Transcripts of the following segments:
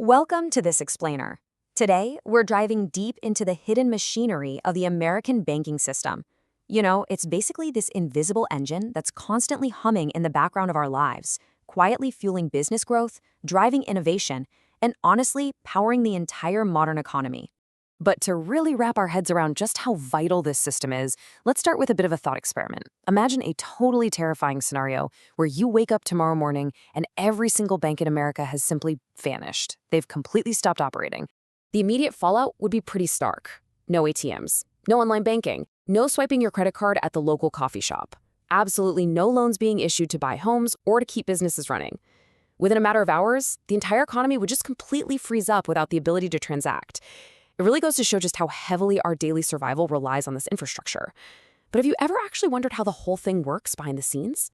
Welcome to this explainer. Today, we're diving deep into the hidden machinery of the American banking system. It's basically this invisible engine that's constantly humming in the background of our lives, quietly fueling business growth, driving innovation, and honestly, powering the entire modern economy. But to really wrap our heads around just how vital this system is, let's start with a bit of a thought experiment. Imagine a totally terrifying scenario where you wake up tomorrow morning and every single bank in America has simply vanished. They've completely stopped operating. The immediate fallout would be pretty stark. No ATMs, no online banking, no swiping your credit card at the local coffee shop. Absolutely no loans being issued to buy homes or to keep businesses running. Within a matter of hours, the entire economy would just completely freeze up without the ability to transact. It really goes to show just how heavily our daily survival relies on this infrastructure. But have you ever actually wondered how the whole thing works behind the scenes?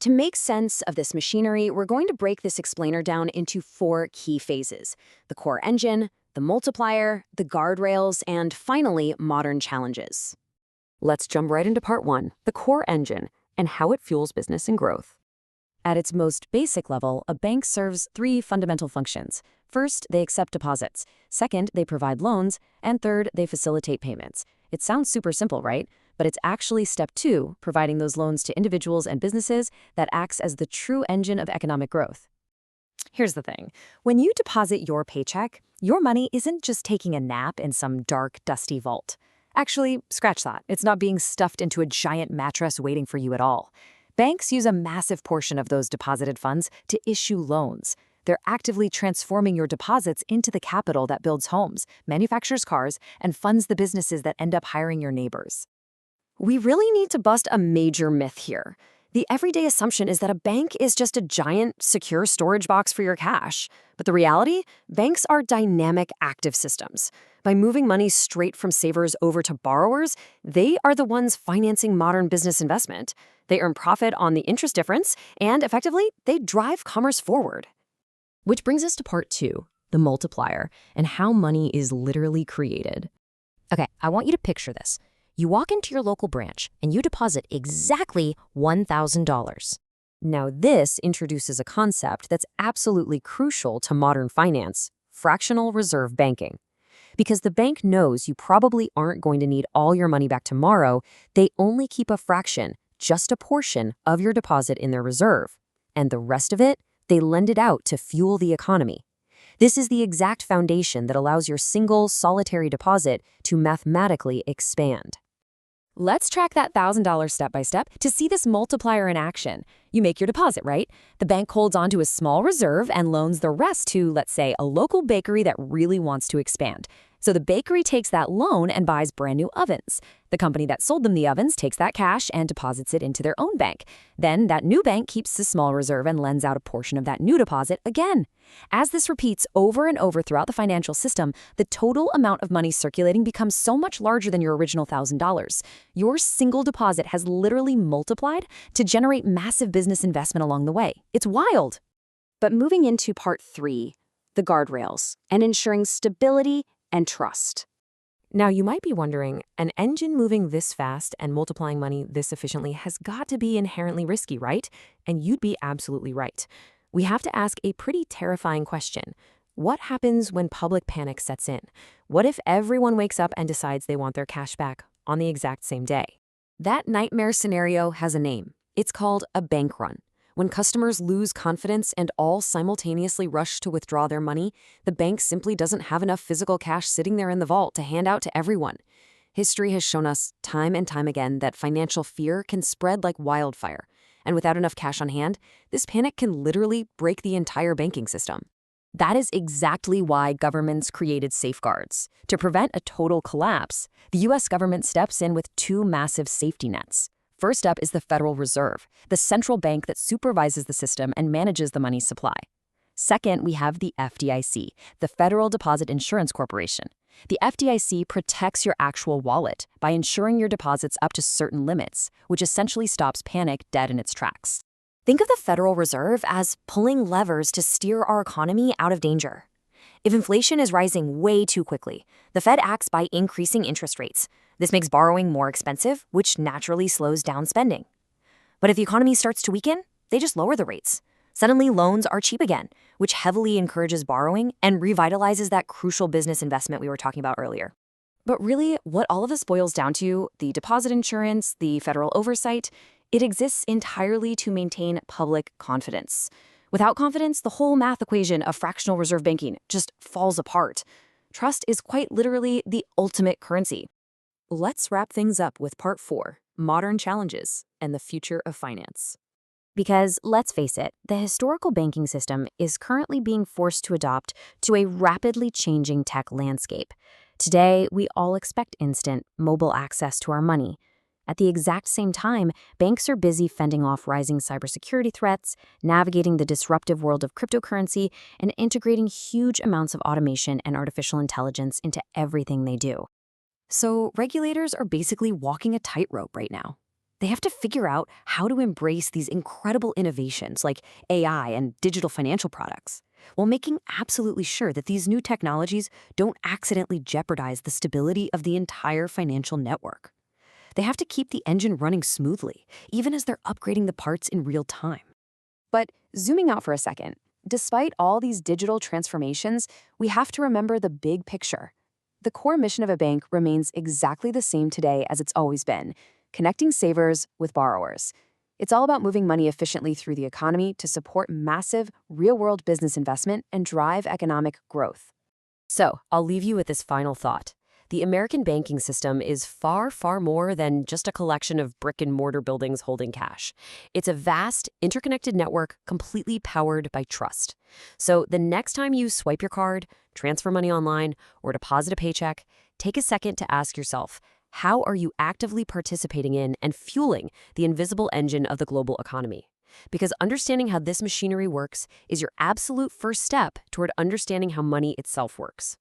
To make sense of this machinery, we're going to break this explainer down into 4 key phases: the core engine, the multiplier, the guardrails, and finally, modern challenges. Let's jump right into part 1, the core engine, and how it fuels business and growth. At its most basic level, a bank serves 3 fundamental functions. First, they accept deposits. Second, they provide loans. And third, they facilitate payments. It sounds super simple, right? But it's actually step 2, providing those loans to individuals and businesses, that acts as the true engine of economic growth. Here's the thing. When you deposit your paycheck, your money isn't just taking a nap in some dark, dusty vault. Actually, scratch that. It's not being stuffed into a giant mattress waiting for you at all. Banks use a massive portion of those deposited funds to issue loans. They're actively transforming your deposits into the capital that builds homes, manufactures cars, and funds the businesses that end up hiring your neighbors. We really need to bust a major myth here. The everyday assumption is that a bank is just a giant, secure storage box for your cash. But the reality? Banks are dynamic, active systems. By moving money straight from savers over to borrowers, they are the ones financing modern business investment. They earn profit on the interest difference, and effectively, they drive commerce forward. Which brings us to part 2, the multiplier, and how money is literally created. Okay, I want you to picture this. You walk into your local branch and you deposit exactly $1,000. Now this introduces a concept that's absolutely crucial to modern finance: fractional reserve banking. Because the bank knows you probably aren't going to need all your money back tomorrow, they only keep a fraction, just a portion, of your deposit in their reserve. And the rest of it, they lend it out to fuel the economy. This is the exact foundation that allows your single, solitary deposit to mathematically expand. Let's track that $1,000 step by step to see this multiplier in action. You make your deposit, right? The bank holds onto a small reserve and loans the rest to, let's say, a local bakery that really wants to expand. So the bakery takes that loan and buys brand new ovens. The company that sold them the ovens takes that cash and deposits it into their own bank. Then that new bank keeps the small reserve and lends out a portion of that new deposit again. As this repeats over and over throughout the financial system, the total amount of money circulating becomes so much larger than your original $1,000. Your single deposit has literally multiplied to generate massive business investment along the way. It's wild. But moving into part 3, the guardrails, and ensuring stability and trust. Now, you might be wondering, an engine moving this fast and multiplying money this efficiently has got to be inherently risky, right? And you'd be absolutely right. We have to ask a pretty terrifying question. What happens when public panic sets in? What if everyone wakes up and decides they want their cash back on the exact same day? That nightmare scenario has a name. It's called a bank run. When customers lose confidence and all simultaneously rush to withdraw their money, the bank simply doesn't have enough physical cash sitting there in the vault to hand out to everyone. History has shown us time and time again that financial fear can spread like wildfire. And without enough cash on hand, this panic can literally break the entire banking system. That is exactly why governments created safeguards. To prevent a total collapse, the U.S. government steps in with 2 massive safety nets. First up is the Federal Reserve, the central bank that supervises the system and manages the money supply. Second, we have the FDIC, the Federal Deposit Insurance Corporation. The FDIC protects your actual wallet by insuring your deposits up to certain limits, which essentially stops panic dead in its tracks. Think of the Federal Reserve as pulling levers to steer our economy out of danger. If inflation is rising way too quickly, the Fed acts by increasing interest rates. This makes borrowing more expensive, which naturally slows down spending. But if the economy starts to weaken, they just lower the rates. Suddenly, loans are cheap again, which heavily encourages borrowing and revitalizes that crucial business investment we were talking about earlier. But really, what all of this boils down to, the deposit insurance, the federal oversight, it exists entirely to maintain public confidence. Without confidence, the whole math equation of fractional reserve banking just falls apart. Trust is quite literally the ultimate currency. Let's wrap things up with part 4, modern challenges and the future of finance. Because, let's face it, the historical banking system is currently being forced to adapt to a rapidly changing tech landscape. Today, we all expect instant, mobile access to our money. At the exact same time, banks are busy fending off rising cybersecurity threats, navigating the disruptive world of cryptocurrency, and integrating huge amounts of automation and artificial intelligence into everything they do. So, regulators are basically walking a tightrope right now. They have to figure out how to embrace these incredible innovations like AI and digital financial products, while making absolutely sure that these new technologies don't accidentally jeopardize the stability of the entire financial network. They have to keep the engine running smoothly, even as they're upgrading the parts in real time. But zooming out for a second, despite all these digital transformations, we have to remember the big picture. The core mission of a bank remains exactly the same today as it's always been: connecting savers with borrowers. It's all about moving money efficiently through the economy to support massive, real-world business investment and drive economic growth. So, I'll leave you with this final thought. The American banking system is far, far more than just a collection of brick-and-mortar buildings holding cash. It's a vast, interconnected network completely powered by trust. So, the next time you swipe your card, transfer money online, or deposit a paycheck, take a second to ask yourself, how are you actively participating in and fueling the invisible engine of the global economy? Because understanding how this machinery works is your absolute first step toward understanding how money itself works.